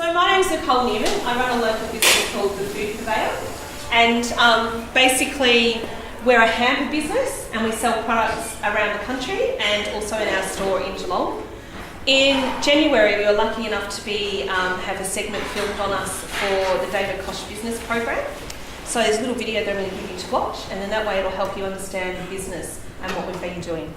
So my name is Nicole Newman. I run a local business called The Food Purveyor, and basically we're a hamper business and we sell products around the country and also in our store in Geelong. In January we were lucky enough to have a segment filmed on us for the David Koch Business Program. So there's a little video that I'm going to give you to watch, and then that way it'll help you understand the business and what we've been doing.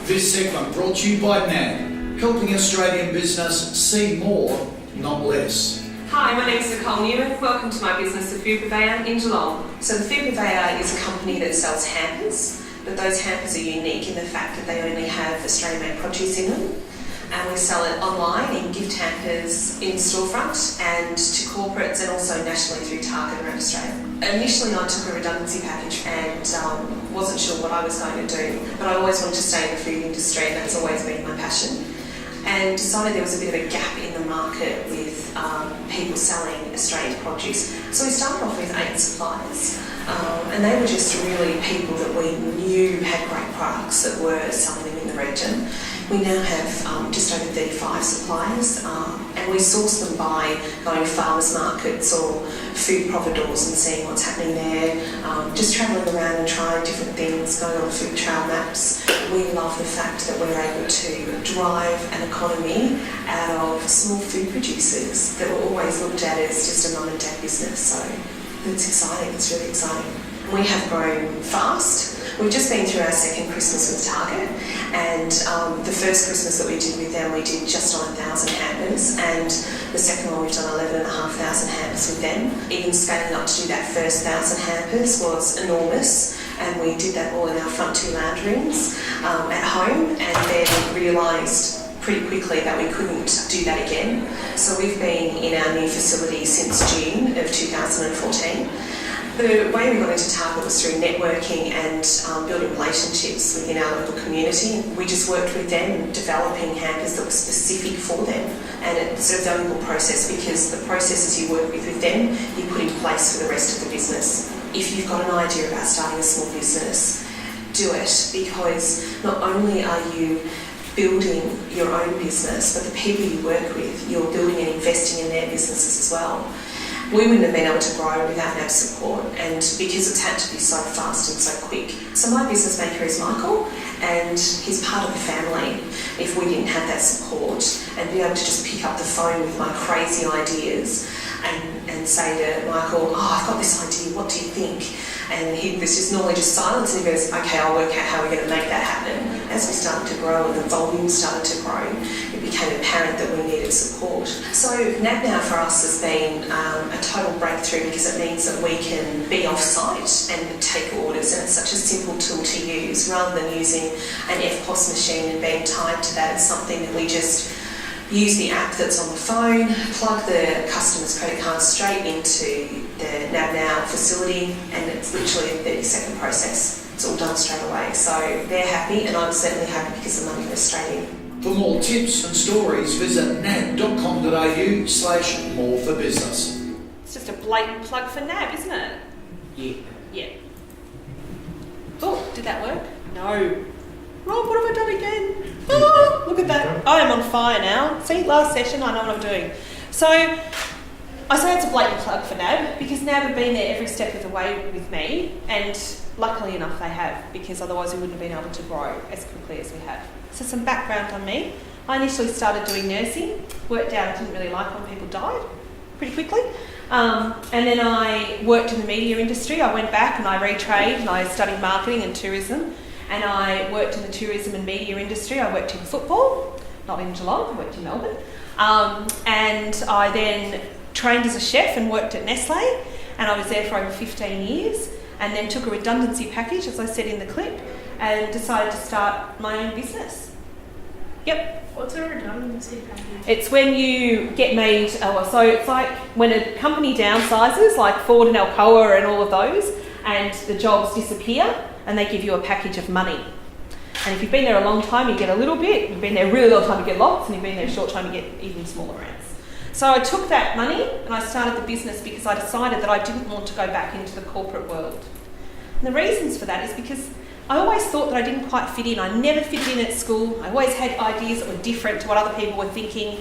This segment brought to you by NAB, helping Australian business see more, not less. Hi, my name is Nicole Newman. Welcome to my business, The Food Purveyor in Geelong. So The Food Purveyor is a company that sells hampers, but those hampers are unique in the fact that they only have Australian-made produce in them. And we sell it online in gift hampers in storefront and to corporates and also nationally through Target around Australia. Initially I took a redundancy package and wasn't sure what I was going to do, but I always wanted to stay in the food industry and that's always been my passion. And decided there was a bit of a gap in the market with people selling Australian produce. So we started off with 8 suppliers. And they were just really people that we knew had great products that were selling them in the region. We now have just over 35 suppliers, and we source them by going to farmers markets or food providors and seeing what's happening there, just travelling around and trying different things, going on food trail maps. We love the fact that we're able to drive an economy out of small food producers that were always looked at as just a mum and dad business. So it's exciting, it's really exciting. We have grown fast. We've just been through our second Christmas with Target, and the first Christmas that we did with them, we did just on 1,000 hampers, and the second one we've done 11,500 hampers with them. Even scaling up to do that first 1,000 hampers was enormous, and we did that all in our front 2 lounge rooms at home, and then realised pretty quickly that we couldn't do that again. So we've been in our new facility since June of 2014. The way we got into Target was through networking and building relationships within our local community. We just worked with them, developing hampers that were specific for them. And it's a valuable process because the processes you work with them, you put in place for the rest of the business. If you've got an idea about starting a small business, do it, because not only are you building your own business, but the people you work with, you're building and investing in their businesses as well. We wouldn't have been able to grow without NAB support, and because it's had to be so fast and so quick. So my business maker is Michael, and he's part of the family. If we didn't have that support and be able to just pick up the phone with my crazy ideas and say to Michael, I've got this idea, what do you think? And he was just normally just silence, and he goes, okay, I'll work out how we're going to make that happen. As we started to grow and the volume started to grow, it became apparent that we needed support. So NAB now for us has been a total breakthrough because it means that we can be off-site and take orders, and it's such a simple tool to use rather than using an FPOS machine and being tied to that. It's something that we just use the app that's on the phone, plug the customer's credit card straight into the NAB Now facility, and it's literally a 30-second process. It's all done straight away. So they're happy, and I'm certainly happy because the money goes straight in. For more tips and stories, visit nab.com.au/more for business. It's just a blatant plug for NAB, isn't it? Yeah. Oh, did that work? No. Rob, what have I done again? Oh, look at that. I am on fire now. See, last session, I know what I'm doing. So, I say it's a blatant plug for NAB because NAB have been there every step of the way with me, and luckily enough they have, because otherwise we wouldn't have been able to grow as quickly as we have. So some background on me. I initially started doing nursing, worked out I didn't really like when people died pretty quickly. And then I worked in the media industry. I went back and I retrained and I studied marketing and tourism. And I worked in the tourism and media industry. I worked in football, not in Geelong, I worked in Melbourne. And I then trained as a chef and worked at Nestle, and I was there for over 15 years, and then took a redundancy package, as I said in the clip, and decided to start my own business. Yep. What's a redundancy package? It's when you get made, so it's like when a company downsizes, like Ford and Alcoa and all of those, and the jobs disappear, and they give you a package of money. And if you've been there a long time, you get a little bit. If you've been there a really long time, you get lots. And if you've been there a short time, you get even smaller amounts. So I took that money and I started the business because I decided that I didn't want to go back into the corporate world. And the reasons for that is because I always thought that I didn't quite fit in. I never fit in at school. I always had ideas that were different to what other people were thinking.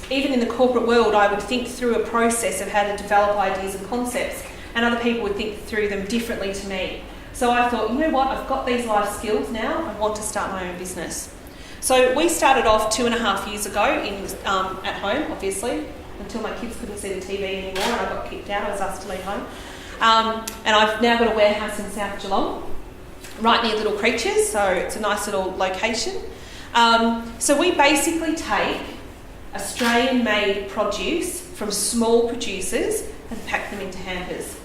Even in the corporate world, I would think through a process of how to develop ideas and concepts, and other people would think through them differently to me. So I thought, you know what, I've got these life skills now, I want to start my own business. So we started off 2.5 years ago at home, obviously, until my kids couldn't see the TV anymore and I got kicked out. I was asked to leave home. And I've now got a warehouse in South Geelong, right near Little Creatures, so it's a nice little location. So we basically take Australian-made produce from small producers and pack them into hampers.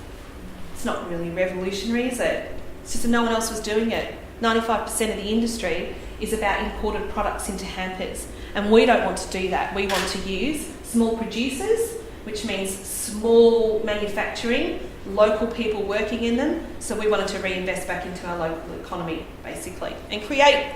It's not really revolutionary, is it? It's just that no one else was doing it. 95% of the industry is about imported products into hampers, and we don't want to do that. We want to use small producers, which means small manufacturing, local people working in them, so we wanted to reinvest back into our local economy, basically, and create,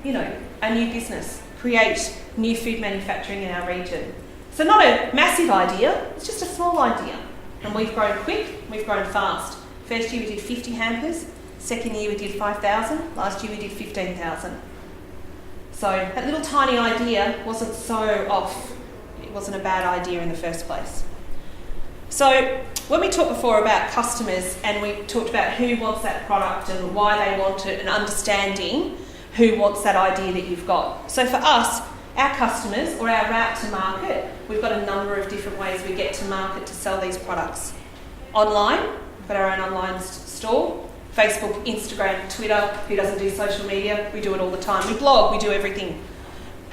a new business, create new food manufacturing in our region. So not a massive idea, it's just a small idea. And we've grown quick, we've grown fast. First year we did 50 hampers, second year we did 5,000, last year we did 15,000. So that little tiny idea wasn't so off, it wasn't a bad idea in the first place. So when we talked before about customers and we talked about who wants that product and why they want it and understanding who wants that idea that you've got. So for us, our customers or our route to market, we've got a number of different ways we get to market to sell these products. Online, we've got our own online store, Facebook, Instagram, Twitter. Who doesn't do social media? We do it all the time. We blog, we do everything.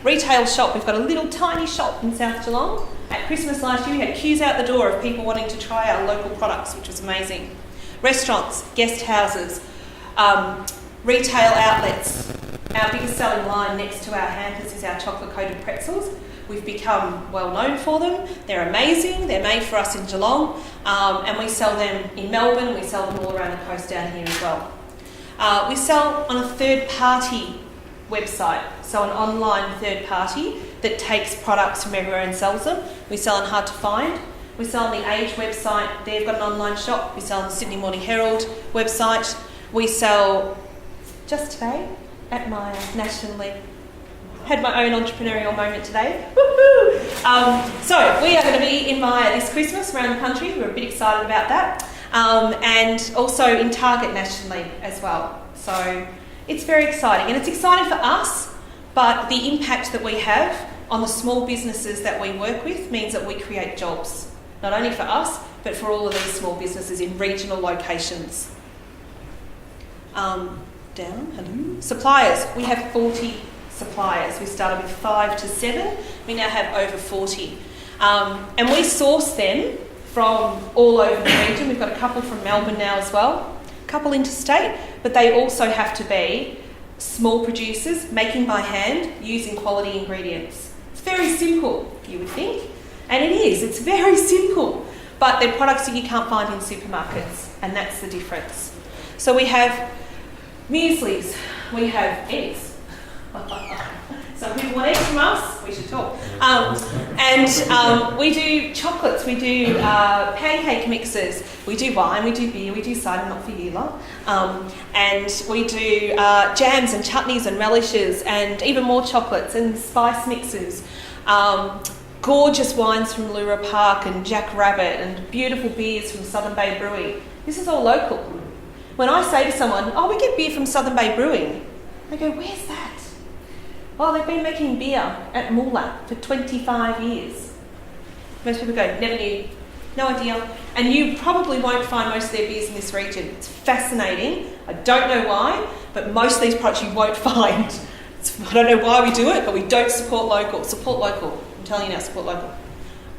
Retail shop, we've got a little tiny shop in South Geelong. At Christmas last year we had queues out the door of people wanting to try our local products, which was amazing. Restaurants, guest houses, retail outlets. Our biggest selling line next to our hampers is our chocolate coated pretzels. We've become well known for them. They're amazing. They're made for us in Geelong, and we sell them in Melbourne. We sell them all around the coast down here as well. We sell on a third-party website, so an online third party that takes products from everywhere and sells them. We sell on Hard to Find. We sell on the Age website. They've got an online shop. We sell on the Sydney Morning Herald website. We sell just today at my nationally. Had my own entrepreneurial moment today. Woohoo! So we are going to be in Maya this Christmas around the country. We're a bit excited about that. And also in Target nationally as well. So it's very exciting. And it's exciting for us, but the impact that we have on the small businesses that we work with means that we create jobs. Not only for us, but for all of these small businesses in regional locations. Hello. Suppliers. We have 40 suppliers. We started with 5 to 7. We now have over 40. And we source them from all over the region. We've got a couple from Melbourne now as well, a couple interstate, but they also have to be small producers making by hand using quality ingredients. It's very simple, you would think, and it is. It's very simple, but they're products that you can't find in supermarkets, and that's the difference. So we have mueslis, we have eggs. So if people want eggs from us, we should talk. And we do chocolates, we do pancake mixes, we do wine, we do beer, we do cider, not for you lot. And we do jams and chutneys and relishes and even more chocolates and spice mixes. Gorgeous wines from Lura Park and Jack Rabbit and beautiful beers from Southern Bay Brewing. This is all local. When I say to someone, oh, we get beer from Southern Bay Brewing, they go, where's that? Well, they've been making beer at Moolap for 25 years. Most people go, never knew, no idea. And you probably won't find most of their beers in this region. It's fascinating. I don't know why, but most of these products you won't find. I don't know why we do it, but we don't support local. Support local. I'm telling you now, support local.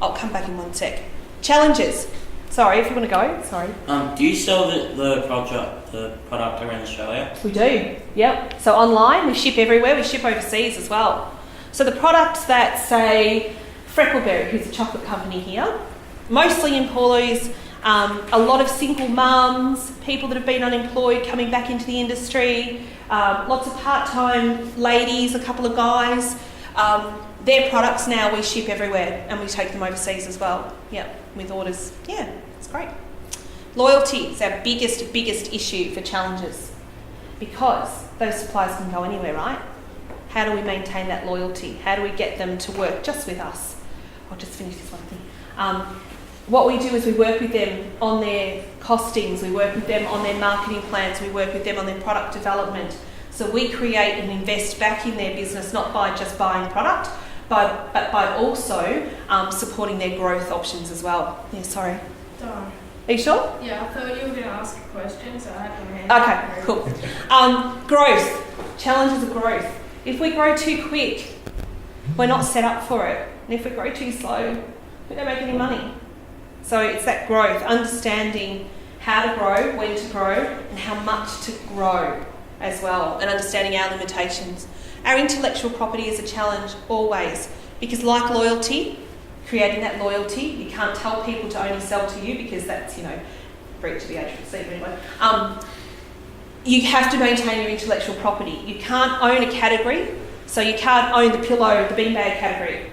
I'll come back in one sec. Challenges. Sorry, if you want to go. Sorry. Do you sell the product around Australia? We do, yep. So online, we ship everywhere. We ship overseas as well. So the products that say Freckleberry, who's a chocolate company here, mostly employs a lot of single mums, people that have been unemployed coming back into the industry, lots of part-time ladies, a couple of guys. Their products now we ship everywhere and we take them overseas as well, with orders. Yeah, it's great. Loyalty is our biggest issue for challenges. because those suppliers can go anywhere, right? How do we maintain that loyalty? How do we get them to work just with us? I'll just finish this one thing. What we do is we work with them on their costings, we work with them on their marketing plans, we work with them on their product development. So we create and invest back in their business, not by just buying product, but by also supporting their growth options as well. Yeah, sorry. Sorry. Are you sure? Yeah, I thought you were going to ask a question, so I had my hand. Okay, cool. Growth. Challenges of growth. If we grow too quick, we're not set up for it. And if we grow too slow, we don't make any money. So it's that growth, understanding how to grow, when to grow, and how much to grow as well, and understanding our limitations. Our intellectual property is a challenge always, because like loyalty, creating that loyalty, you can't tell people to only sell to you because that's, breach of the age of receipt anyway. You have to maintain your intellectual property. You can't own a category, so you can't own the pillow, the beanbag category,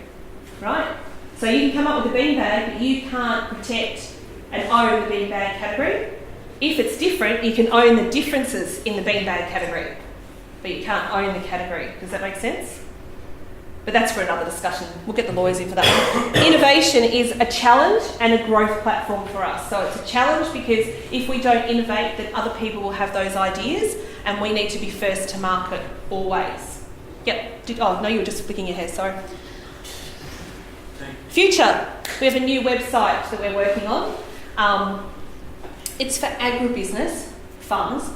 right? So you can come up with a beanbag, but you can't protect and own the beanbag category. If it's different, you can own the differences in the beanbag category, but you can't own the category. Does that make sense? But that's for another discussion. We'll get the lawyers in for that one. Innovation is a challenge and a growth platform for us. So it's a challenge because if we don't innovate, then other people will have those ideas, and we need to be first to market always. Yep. Oh, no, you were just flicking your hair, sorry. Future. We have a new website that we're working on. It's for agribusiness funds.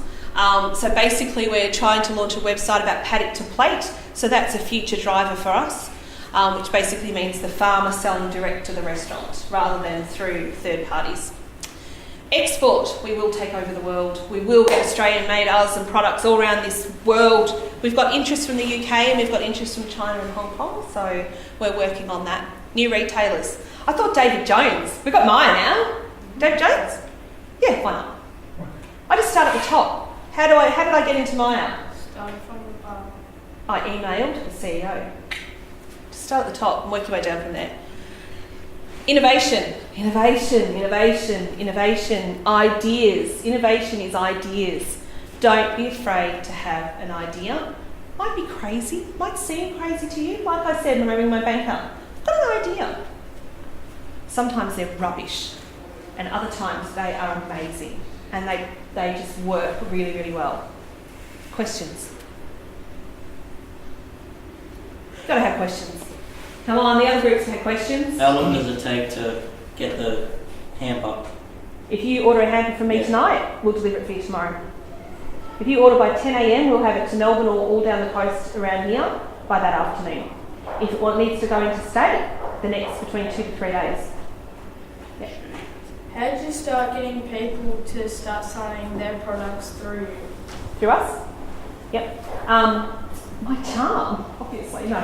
So basically we're trying to launch a website about paddock to plate. So that's a future driver for us, which basically means the farmer selling direct to the restaurant rather than through third parties. Export. We will take over the world. We will get Australian-made ours and products all around this world. We've got interest from the UK and we've got interest from China and Hong Kong. So we're working on that. New retailers. I thought David Jones. We've got Maya now. David Jones? Yeah, why not? I just start at the top. How did I get into Maya? Started from the bottom. I emailed the CEO. Just start at the top and work your way down from there. Innovation. Ideas. Innovation is ideas. Don't be afraid to have an idea. Might be crazy, might seem crazy to you. Like I said when I ring my banker, I've got an idea. Sometimes they're rubbish, and other times they are amazing, and they just work really, really well. Questions? Gotta have questions. Come on, the other groups have questions. How long does it take to get the hamper? If you order a hamper from me tonight, we'll deliver it for you tomorrow. If you order by 10 a.m, we'll have it to Melbourne or all down the coast around here by that afternoon. If it needs to go into state, the next between 2 to 3 days. Yeah. How did you start getting people to start selling their products through you? Through us? Yep. My charm, obviously, no.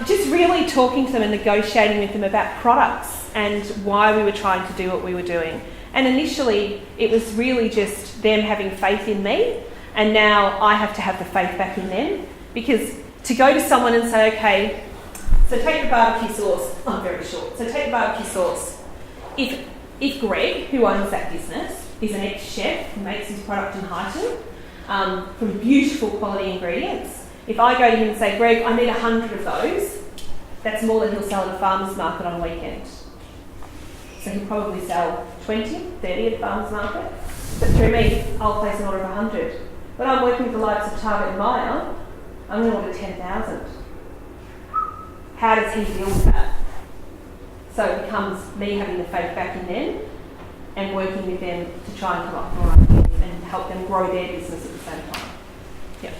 Just really talking to them and negotiating with them about products and why we were trying to do what we were doing. And initially, it was really just them having faith in me, and now I have to have the faith back in them, because to go to someone and say, okay, so take the barbecue sauce, I'm very short, so take the barbecue sauce. If Greg, who owns that business, is an ex-chef who makes his product in Highton, from beautiful quality ingredients, if I go to him and say, Greg, I need 100 of those, that's more than he'll sell at a farmer's market on a weekend. So he'll probably sell 20, 30 at a farmer's market, but through me, I'll place an order of 100. When I'm working with the likes of Target and Maya, I'm going to order 10,000. How does he deal with that? So it becomes me having the faith back in them and working with them to try and come up with more ideas and help them grow their business at the same time. Yeah.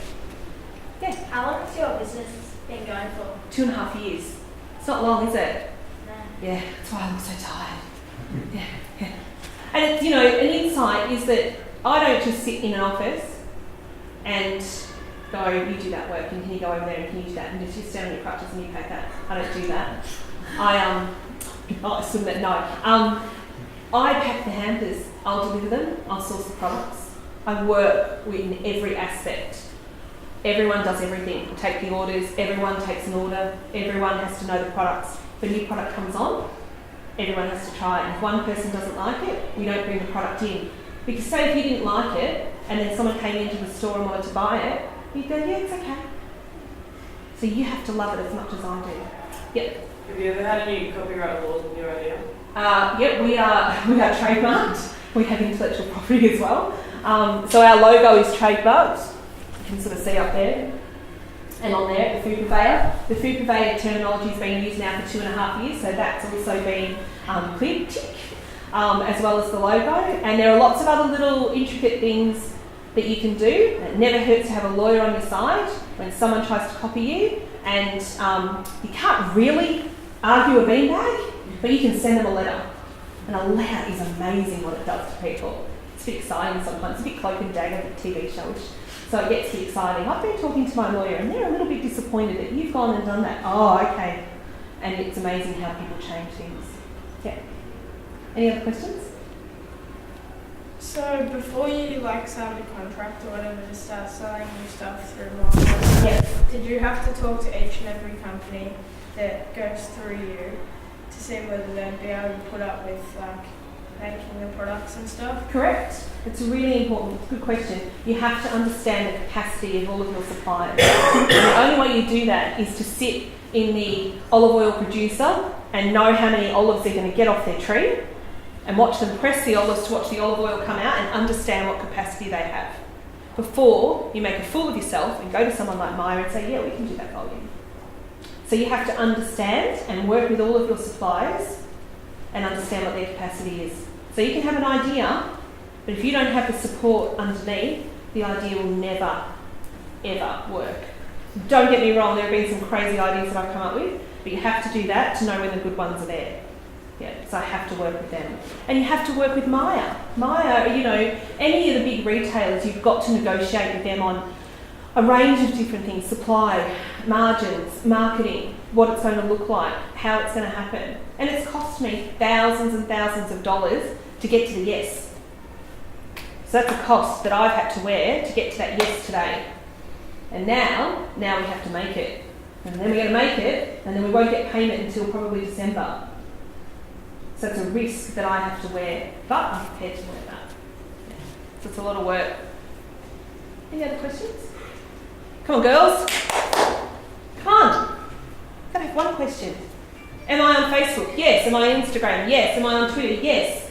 Yeah. How long has your business been going for? 2.5 years. It's not long, is it? No. Yeah, that's why I'm so tired. Yeah. And it's, an insight is that I don't just sit in an office and go, you do that work, and can you go over there and can you do that, and just you stand on your crutches and you pack that. I don't do that. I pack the hampers, I'll deliver them, I'll source the products. I work in every aspect. Everyone does everything. Take the orders, everyone takes an order, everyone has to know the products. If a new product comes on, everyone has to try it. And if one person doesn't like it, we don't bring the product in. Because say if you didn't like it and then someone came into the store and wanted to buy it, you'd go, yeah, it's okay. So you have to love it as much as I do. Yep. Have you ever had any copyright laws in your idea? Yep, we are trademarked. We have intellectual property as well. So our logo is trademarked. You can sort of see up there. And on there, the food purveyor. The food purveyor terminology has been used now for 2.5 years, so that's also been cleared, tick, as well as the logo. And there are lots of other little intricate things that you can do. It never hurts to have a lawyer on your side when someone tries to copy you, and you can't really argue a beanbag, but you can send them a letter. And a letter is amazing what it does to people. It's a bit exciting sometimes, it's a bit cloak and dagger, a TV showish. So it gets me exciting. I've been talking to my lawyer and they're a little bit disappointed that you've gone and done that. Oh, okay. And it's amazing how people change things. Yeah. Any other questions? So before you signed a contract or whatever to start selling new stuff through markets, Yes. did you have to talk to each and every company that goes through you to see whether they'd be able to put up with making the products and stuff? Correct. It's really important. Good question. You have to understand the capacity of all of your suppliers. And the only way you do that is to sit in the olive oil producer and know how many olives they're going to get off their tree and watch them press the olives to watch the olive oil come out and understand what capacity they have before you make a fool of yourself and go to someone like Maya and say, yeah, we can do that volume. So you have to understand and work with all of your suppliers and understand what their capacity is. So you can have an idea, but if you don't have the support underneath, the idea will never, ever work. Don't get me wrong, there have been some crazy ideas that I've come up with, but you have to do that to know when the good ones are there. Yeah, so I have to work with them. And you have to work with Maya. Maya, any of the big retailers, you've got to negotiate with them on a range of different things: supply, margins, marketing, what it's going to look like, how it's going to happen. And it's cost me thousands and thousands of dollars to get to the yes. So that's a cost that I've had to wear to get to that yes today. And now we have to make it. And then we're going to make it, and then we won't get payment until probably December. So it's a risk that I have to wear, but I'm prepared to wear that. Yeah. So it's a lot of work. Any other questions? Come on, girls. Come on. I've got to have one question. Am I on Facebook? Yes. Am I on Instagram? Yes. Am I on Twitter? Yes.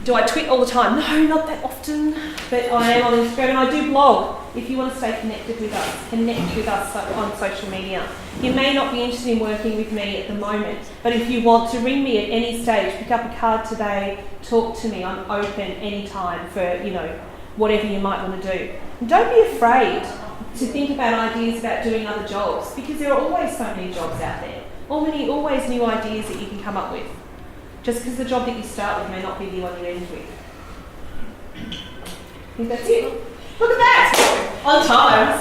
Do I tweet all the time? No, not that often. But I am on Instagram and I do blog. If you want to stay connect with us on social media. You may not be interested in working with me at the moment, but if you want to ring me at any stage, pick up a card today, talk to me. I'm open anytime for, whatever you might want to do. And don't be afraid to think about ideas about doing other jobs, because there are always so many jobs out there. Always new ideas that you can come up with. Just because the job that you start with may not be the one you end with. I think that's it. Look at that! On time.